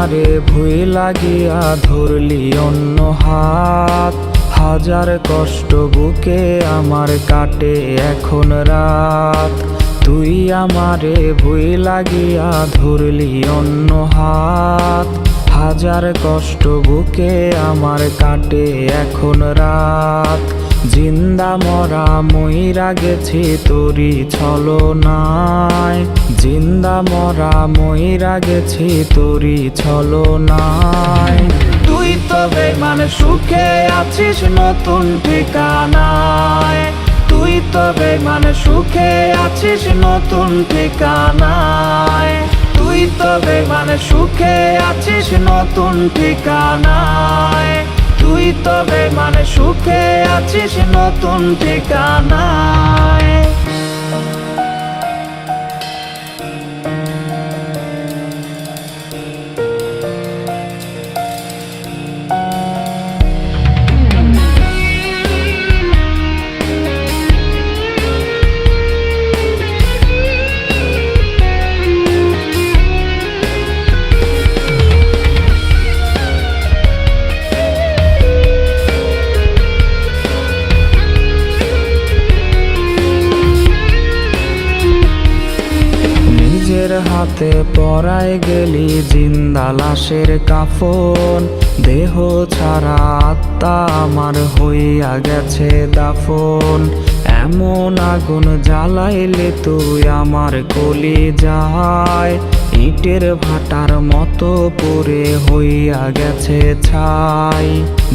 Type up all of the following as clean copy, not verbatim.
আমারে ভুই লাগিয়া ধরলি অন্য হাত। হাজার কষ্ট বুকে আমার কাটে এখন রাত। তুই আমারে ভুই লাগিয়া ধরলি অন্য হাত। হাজার কষ্ট বুকে আমার কাটে এখন রাত। জিন্দা মরা মইরা গেছি তোরি ছলনায়। জিন্দা মরা মইরা গেছি তোরি ছলনায়। তুই তো বেঈমান সুখে আছিস নতুন ঠিকানায়। তুই তো বেঈমান সুখে আছিস নতুন ঠিকানায়। তুই তো বেঈমান সুখে আছিস নতুন ঠিকানায়। তুই তো বেঈমান সুখে আছিস নতুন ঠিকানায়। নিজের হাতে পরায় গেলি জিন্দা লাশের কাফন। দেহ ছাড়া আত্মা আমার হইয়া গেছে দাফন। এমন আগুন জ্বালাইলে তুই আমার কলিজায়। ইটের ভাটার মতো পড়ে হইয়া গেছে ছাই।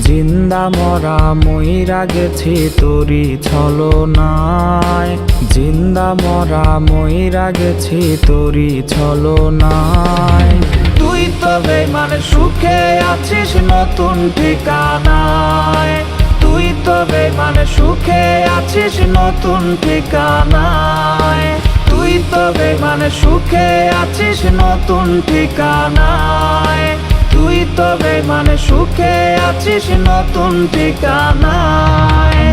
জিন্দা মরা মইরা গেছি তোরি ছলনায়। জিন্দা মরা মইরা গেছি তোরি ছলনায়। তুই তো বেঈমান সুখে আছিস নতুন ঠিকানায়। তুই তো বেঈমান সুখে আছিস নতুন ঠিকানায়। তুই তো বেঈমান সুখে আছিস নতুন ঠিকানায়। তুই তো বেঈমান সুখে আছিস নতুন ঠিকানায়।